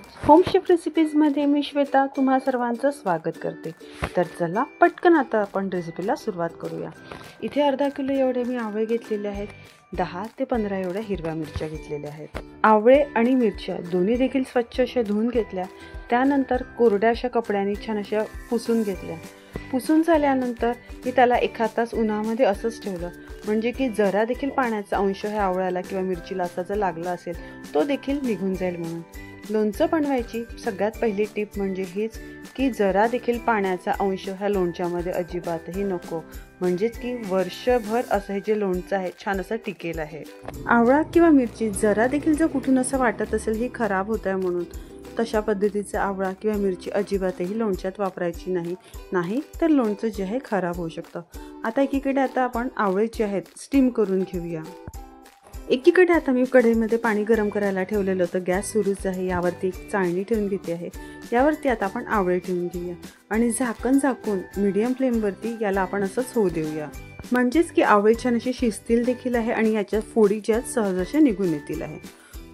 Home chef रेसिपीजमध्ये मी श्वेता तुम्हा सर्वांचं स्वागत करते। तर चला पटकन आता आपण रेसिपीला सुरुवात करूया। इथे अर्धा किलो एवढे मी आवळे घेतलेले आहेत। 10 ते 15 एवढ्या हिरव्या मिरच्या घेतलेल्या आहेत। आवळे आणि मिरच्या दोन्ही देखील स्वच्छ अशा धुवून घेतल्या। त्यानंतर कोरड्या अशा कपड्यांनी छान अशा पुसून घेतल्या। पुसून झाल्यानंतर मी त्याला 1 तास उन्हामध्ये असंच ठेवलं, म्हणजे की जरा देखील पाण्याचा अंश ह्या आवळ्याला किंवा मिरचीला असा जर लागला असेल तो देखील निघून जाईल म्हणून। लोणचं बनवायची सगळ्यात पहिली टिप म्हणजे हीच की जरा देखील पाण्याचा अंश ह्या लोणच्यामध्ये अजिबातही नको, म्हणजेच की वर्षभर असं हे जे लोणचं आहे छान असं टिकेल आहे। आवळा किंवा मिरची जरा देखील जर कुठून असं वाटत असेल ही खराब होत आहे म्हणून, तशा पद्धतीचा आवळा किंवा मिरची अजिबातही लोणच्यात वापरायची नाही तर लोणचं जे आहे खराब होऊ शकतं। आता एकीकडे आपण आवळे जे आहेत स्टीम करून घेऊया। एकीकडे आता मी कढईमध्ये पाणी गरम करायला ठेवलेलं होतं, गॅस सुरूच आहे। यावरती एक चाळणी ठेवून घेते आहे। यावरती आता आपण आवळे ठेवून घेऊया आणि झाकण झाकून मीडियम फ्लेमवरती याला आपण असंच होऊ देऊया, म्हणजेच की आवळे छान असे शिजतील देखील आहे आणि याच्या फोडी ज्या सहज अशा निघून येतील आहे।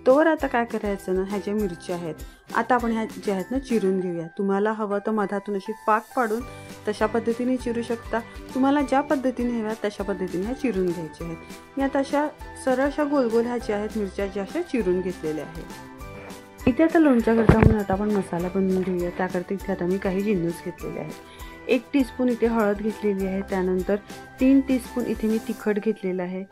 तोवर आता काय करायचं ना, ह्या ज्या मिरच्या आहेत आता आपण ह्या ज्या आहेत ना चिरून घेऊया। तुम्हाला हवं तर मधातून अशी पाक पाडून तशा पद्धतीने चिरू शकता। तुम्हाला ज्या पद्धतीने हव्या तशा पद्धतीने ह्या चिरून घ्यायच्या आहेत। मी आता अशा सरळ अशा गोल गोल ह्या ज्या आहेत मिरच्या ज्या अशा चिरून घेतलेल्या आहेत। इथे आता लोणच्याकरता म्हणून आता आपण मसाला बनवून घेऊया। त्याकरता इथे आता मी काही जिन्नस घेतलेले आहेत। 1 टीस्पून इथे हळद घेतलेली आहे। त्यानंतर 3 टीस्पून इथे मी तिखट घेतलेलं आहे।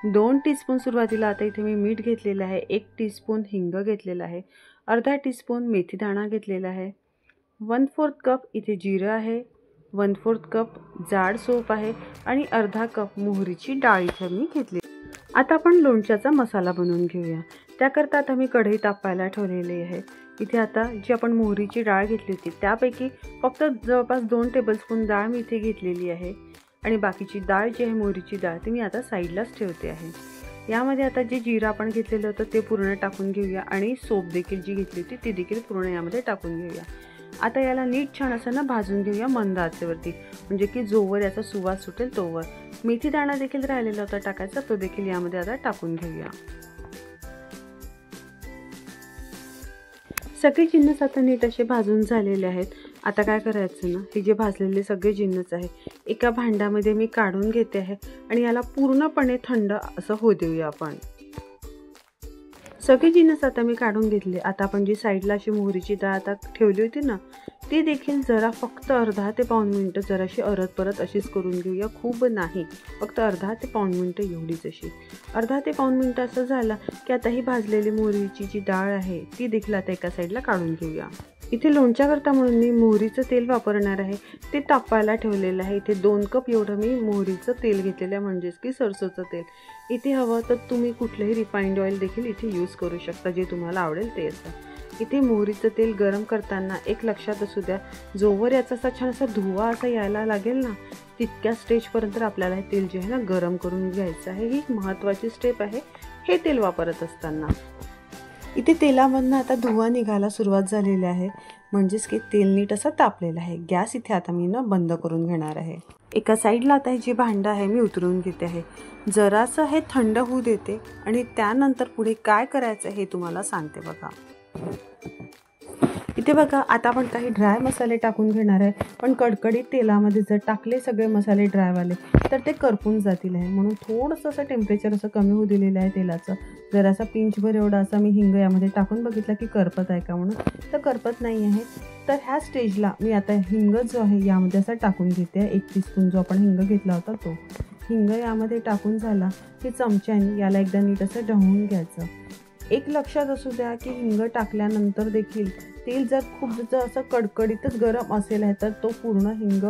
2 टीस्पून सुरुवातीला आता इथे मी मीठ घेतलेलं आहे। 1 टीस्पून हिंग घेतलेला आहे। अर्धा टीस्पून मेथी दाणा घेतलेला आहे। 1/4 कप इथे जिरं आहे। 1/4 कप जाड सोप आहे आणि अर्धा कप मोहरीची डाळ इथे मी घेतली। आता आपण लोणच्याचा मसाला बनवून घेऊया। त्याकरता आता मी कढई तापायला ठेवलेली आहे। इथे आता जी आपण मोहरीची डाळ घेतली होती त्यापैकी फक्त जवळपास 2 टेबलस्पून डाळ मी इथे घेतलेली आहे आणि बाकीची डाळ जी आहे मोहरीची डाळ ती मी आता साईडलाच ठेवते आहे। यामध्ये आता जे जिरं आपण घेतलेलं होतं ते पूर्ण टाकून घेऊया आणि सोप देखील जी घेतली होती ती देखील पूर्ण यामध्ये टाकून घेऊया। आता याला नीट छान असं ना भाजून घेऊया मंद आचेवरती, म्हणजे की जोवर याचा सुवास सुटेल तोवर। मेथी दाणा देखील राहिलेला होता टाकायचा, तो देखील यामध्ये आता टाकून घेऊया। सगळे जिन्नस आता नीट असे भाजून झालेले आहेत। आता काय करायचं ना, हे जे भाजलेले सगळे जिन्नस आहे एका भांड्यामध्ये मी काढून घेते आहे आणि याला पूर्णपणे थंड असं होऊ देऊया आपण। सगळे जिन्नस आता मी काढून घेतले। आता आपण जी साईडला अशी मोहरीची डाळ आता ठेवली होती ना, ती देखील जरा फक्त अर्धा ते पाऊण मिनिटं जराशी परत अशीच करून घेऊया, खूप नाही, फक्त अर्धा ते पाऊण मिनिटं एवढीच अशी। अर्धा ते पाऊण मिनिटं असं झालं की आता ही भाजलेली मोहरीची जी डाळ आहे ती देखील आता एका साईडला काढून घेऊया। इथे लोणच्याकरता म्हणून मी मोहरीचं तेल वापरणार आहे, ते तापायला ठेवलेलं आहे। इथे 2 कप एवढं मी मोहरीचं तेल घेतलेलं आहे, म्हणजेच की सरसोचं तेल। इथे हवं तर तुम्ही कुठलंही रिफाइंड ऑइल देखील इथे यूज करू शकता, जे तुम्हाला आवडेल ते असं। इथे मोहरीचं तेल गरम करताना एक लक्षात असू द्या, जोवर याचा असा छान असा धुवा असा यायला लागेल ना, तितक्या स्टेजपर्यंत आपल्याला हे तेल जे आहे ना गरम करून घ्यायचं आहे। ही महत्त्वाची स्टेप आहे हे तेल वापरत असताना। इथे तेलामधनं आता धुवा निघायला सुरुवात झालेली आहे, म्हणजेच की तेल नीट असं तापलेलं आहे। गॅस इथे आता मी बंद करून घेणार आहे। एका साईडला आता हे जे भांडं आहे मी उतरवून घेते आहे। जरासं हे थंड होऊ देते आणि त्यानंतर पुढे काय करायचं हे तुम्हाला सांगते बघा। इथे बघा आता आपण काही ड्राय मसाले टाकून घेणार आहे, पण कडकडीत तेलामध्ये जर टाकले सगळे मसाले ड्रायवाले तर ते करपून जातील आहे, म्हणून थोडंसं असं टेम्परेचर असं कमी होऊ दिलेलं आहे तेलाचं। जरासा पिंचभर एवढा असा मी हिंग यामध्ये टाकून बघितला की करपत आहे का म्हणून, तर करपत नाही आहे। तर ह्या स्टेजला मी आता हिंग जो आहे यामध्ये असा टाकून घेते आहे। 1 टीस्पून जो आपण हिंग घेतला होता तो हिंग यामध्ये टाकून झाला की चमच्याने याला एकदा नीट असं ढवळून घ्यायचं। एक लक्षात असू द्या की हिंग टाकल्यानंतर देखील तेल जर खूप असं कडकडीतच गरम असेल आहे तर तो पूर्ण हिंग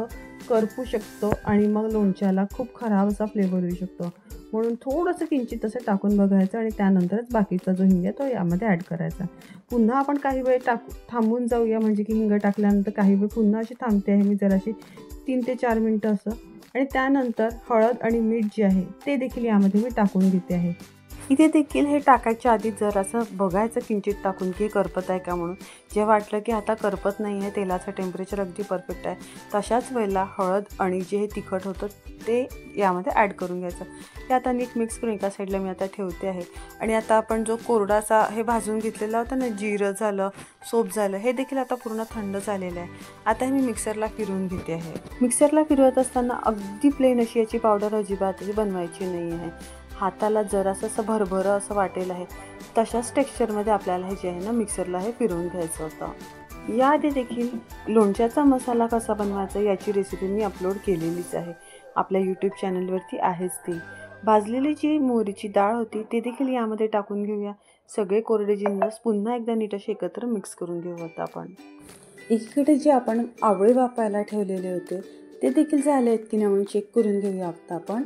करपू शकतो आणि मग लोणच्याला खूप खराब असा फ्लेवर येऊ शकतो, म्हणून थोडंसं किंचित असं टाकून बघायचं आणि त्यानंतरच बाकीचा जो हिंग आहे तो यामध्ये ॲड करायचा। पुन्हा आपण काही वेळ थांबून जाऊया, म्हणजे की हिंग टाकल्यानंतर काही वेळ पुन्हा अशी थांबते आहे मी जराशी 3 ते 4 मिनिटं असं, आणि त्यानंतर हळद आणि मीठ जे आहे ते देखील यामध्ये मी टाकून घेते आहे। इथे देखील हे टाकायच्या आधी जरासं बघायचं किंचित टाकून की करपत आहे का म्हणून. जे वाटलं की आता करपत नाही आहे, तेलाचं टेम्परेचर अगदी परफेक्ट आहे, तशाच वेळेला हळद आणि जे हे तिखट होतं ते यामध्ये ॲड करून घ्यायचं. हे आता नीट मिक्स करून एका साईडला मी आता ठेवते आहे. आणि आता आपण जो कोरडासा हे भाजून घेतलेला होता ना, जिरं झालं, सोप झालं, हे देखील आता पूर्ण थंड झालेलं आहे. आता हे मी मिक्सरला फिरवून घेते आहे. मिक्सरला फिरवत असताना अगदी प्लेन अशी याची पावडर अजिबातही बनवायची नाही आहे. हाताला जरासं असं भरभरं असं वाटेल आहे, तशाच टेक्स्चरमध्ये आपल्याला हे जे आहे ना मिक्सरला हे फिरवून घ्यायचं होतं. याआधी देखील लोणच्याचा मसाला कसा बनवायचा याची रेसिपी मी अपलोड केलेलीच आहे, आपल्या यूट्यूब चॅनलवरती आहेच ती. भाजलेली जी मोहरीची डाळ होती ते देखील यामध्ये टाकून घेऊया. सगळे कोरडे जिन्नस पुन्हा एकदा नीट असे एकत्र मिक्स करून घेऊ आता आपण. एकीकडे जे आपण आवळे वाफायला ठेवलेले होते ते देखील झाले आहेत की नाही म्हणून चेक करून घेऊया आता आपण.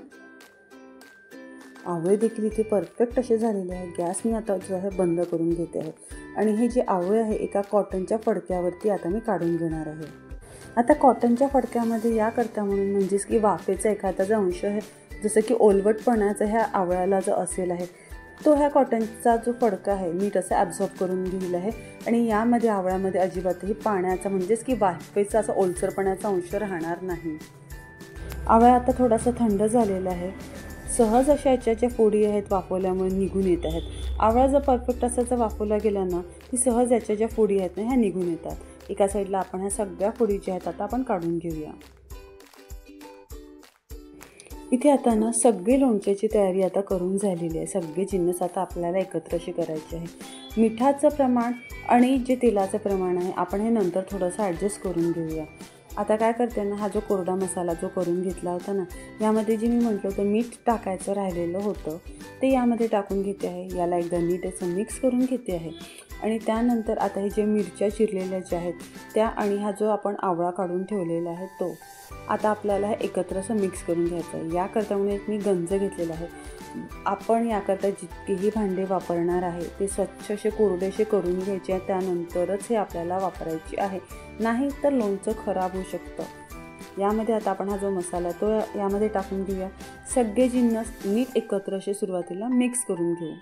आवळे देखील इथे परफेक्ट असे झालेले आहे. गॅस मी आता जो आहे बंद करून घेते आहे आणि हे जे आवळे आहे एका कॉटनच्या फडक्यावरती आता मी काढून घेणार आहे. आता कॉटनच्या फडक्यामध्ये याकरता म्हणून म्हणजेच की वाफेचा एखादा जो अंश आहे, जसं की ओलवटपणाचा ह्या आवळ्याला जो असेल आहे, तो ह्या कॉटनचा जो फडका आहे नीट असं ॲब्झॉर्ब करून घेतला आहे. आणि यामध्ये आवळ्यामध्ये अजिबातही पाण्याचा म्हणजेच की वाफेचा असा ओलसरपणाचा अंश राहणार नाही. आवळा आता थोडासा थंड झालेला आहे. सहज अशा याच्या ज्या फोडी आहेत वाफवल्यामुळे निघून येत आहेत. आवळा जर परफेक्ट असा जर वाफवला गेला ना, ती सहज याच्या ज्या फोडी आहेत ना ह्या निघून येतात. एका साईडला आपण ह्या सगळ्या फोडी ज्या आहेत आता आपण काढून घेऊया. इथे आता ना सगळी लोणच्याची तयारी आता करून झालेली आहे. सगळे जिन्नस आता आपल्याला एकत्र असे करायचे आहे. मिठाचं प्रमाण आणि जे तेलाचं प्रमाण आहे आपण हे नंतर थोडंसं ॲडजस्ट करून घेऊया. आता काय करते ना, हा जो कोरडा मसाला जो करून घेतला होता ना, यामध्ये जे मी म्हटलं होतं मीठ टाकायचं राहिलेलं होतं ते यामध्ये टाकून घेते आहे. याला एकदा नीट असं मिक्स करून घेते आहे. आणि त्यानंतर आता हे जे मिरच्या चिरलेल्या ज्या आहेत त्या आणि हा जो आपण आवळा काढून ठेवलेला आहे तो आता आपल्याला हे एकत्र असं मिक्स करून घ्यायचं आहे. याकरता म्हणून मी गंज घेतलेला आहे. आपण याकरता जितकेही भांडे वापरणार आहे ते स्वच्छ असे कोरडेसे करून घ्यायचे आहे, त्यानंतरच हे आपल्याला वापरायचे आहे, नाही तर लोणचं खराब होऊ शकतं. यामध्ये आता आपण हा जो मसाला तो यामध्ये टाकून घेऊया. सगळे जिन्नस नीट एकत्र असे सुरुवातीला मिक्स करून घेऊ.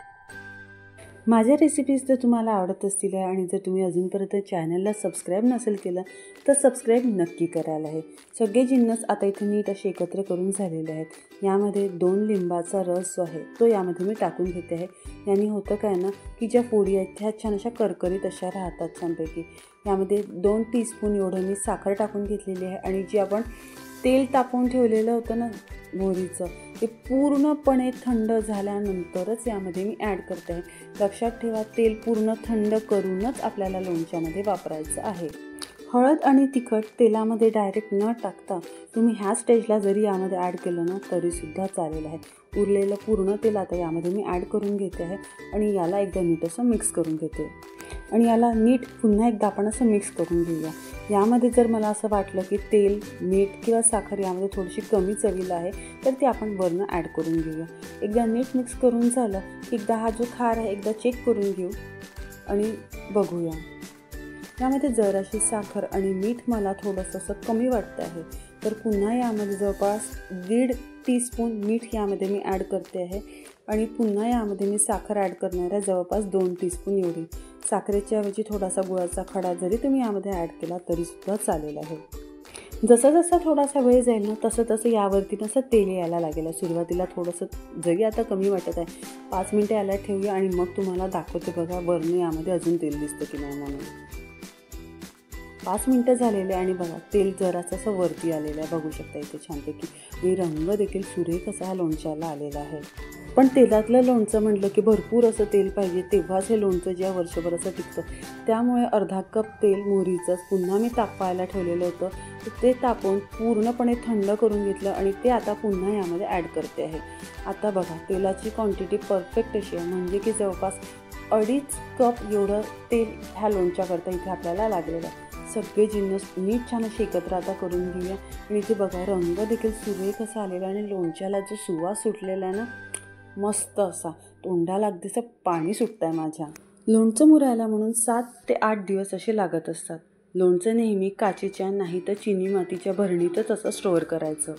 माझ्या रेसिपीज जर तुम्हाला आवडत असतील आणि जर तुम्ही अजूनपर्यंत चॅनलला सबस्क्राईब नसेल केलं तर सबस्क्राईब नक्की करायला आहे. सगळे जिन्नस आता इथे नीट असे एकत्र करून झालेले आहेत. यामध्ये 2 लिंबाचा रस जो आहे तो यामध्ये मी टाकून घेते आहे. याने होतं काय ना की ज्या फोडी आहेत त्या छान अशा करकरीत अशा राहतात छानपैकी. यामध्ये 2 टीस्पून एवढं मी साखर टाकून घेतलेली आहे आणि जी आपण तेल तापवून ठेवलेलं होतं ना मोहरीचं, ते पूर्णपणे थंड झाल्यानंतरच यामध्ये मी ॲड करते आहे. लक्षात ठेवा, तेल पूर्ण थंड करूनच आपल्याला लोणच्यामध्ये वापरायचं आहे. हळद आणि तिखट तेलामध्ये डायरेक्ट न टाकता तुम्ही ह्या स्टेजला जरी यामध्ये ॲड केलं ना तरीसुद्धा चालेल आहे. उरलेलं पूर्ण तेल आता यामध्ये मी ॲड करून घेते आहे आणि याला एकदा नीट असं मिक्स करून घेते. आणि याला नीट पुन्हा एकदा आपण असं मिक्स करून घेऊया. यामध्ये जर मला असं वाटलं की तेल, मीठ किंवा साखर यामध्ये थोडीशी कमी चवीला आहे तर ते आपण वरनं ॲड करून घेऊया. एकदा नीट मिक्स करून झालं की एकदा हा जो खार आहे एकदा चेक करून घेऊ आणि बघूया. यामध्ये जराशी साखर आणि मीठ मला थोडंसं असं कमी वाटतं आहे, तर पुन्हा यामध्ये जवळपास 1.5 टीस्पून मीठ यामध्ये मी ॲड करते आहे. आणि पुन्हा यामध्ये मी साखर ॲड करणार आहे जवळपास 2 टीस्पून एवढी. साखरेच्या ऐवजी थोडासा गुळाचा खडा जरी तुम्ही यामध्ये ॲड केला तरीसुद्धा चालेल आहे. जसं जसं थोडासा वेळ जाईल ना तसं तसं यावरती तसं तेल यायला लागेल. सुरुवातीला थोडंसं जरी आता कमी वाटत आहे, 5 मिनटं याला ठेवूया आणि मग तुम्हाला दाखवते बघा वरनं यामध्ये अजून तेल दिसतं की नाही म्हणून. 5 मिनटं झालेले आणि बघा तेल जरासं असं वरती आलेलं आहे, बघू शकता इथे छानपैकी. आणि रंग देखील सुरेख असा हा लोणच्याला आलेला आहे. पण तेलातलं लोणचं म्हटलं की भरपूर असं तेल पाहिजे, तेव्हाच हे लोणचं ज्या वर्षभर असं टिकतं. त्यामुळे अर्धा कप तेल मोहरीचंच पुन्हा मी तापवायला ठेवलेलं होतं, ते तापवून पूर्णपणे थंड करून घेतलं आणि ते आता पुन्हा यामध्ये ॲड करते आहे. आता बघा तेलाची क्वांटिटी परफेक्ट अशी आहे, म्हणजे की जवळपास 2.5 कप एवढं तेल ह्या लोणच्याकरता इथे आपल्याला लागलेलं आहे. सगळे जिन्नस नीट छान असे एकत्र आता करून घेऊया. आणि इथे बघा रंग देखील सुरेख असा आलेला आणि लोणच्याला जो सुवास सुटलेला आहे ना मस्त असा, तोंडाला अगदीचं पाणी सुटतं आहे माझ्या. लोणचं मुरायला म्हणून 7 ते 8 दिवस असे लागत असतात. लोणचं नेहमी काचेच्या नाही तर चिनी मातीच्या भरणीतच असं स्टोअर करायचं.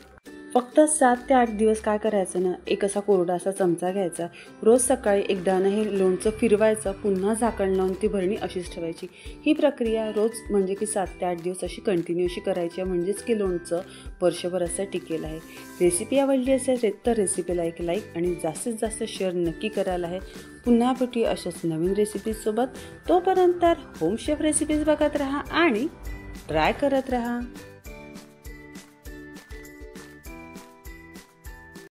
फक्त 7 ते 8 दिवस काय करायचं ना, एक असा कोरडा असा चमचा घ्यायचा, रोज सकाळी एकदानं हे लोणचं फिरवायचं, पुन्हा झाकण लावून ती भरणी अशीच ठेवायची. ही प्रक्रिया रोज म्हणजे की 7 ते 8 दिवस अशी कंटिन्यू अशी करायची आहे, म्हणजेच की लोणचं वर्षभर असं टिकेल आहे. रेसिपी आवडली असेल तर रेसिपीला एक लाईक आणि जास्तीत जास्त शेअर नक्की करायला आहे. पुन्हा भेटूया अशाच नवीन रेसिपीजसोबत. तोपर्यंत होम शेफ रेसिपीज बघत राहा आणि ट्राय करत राहा.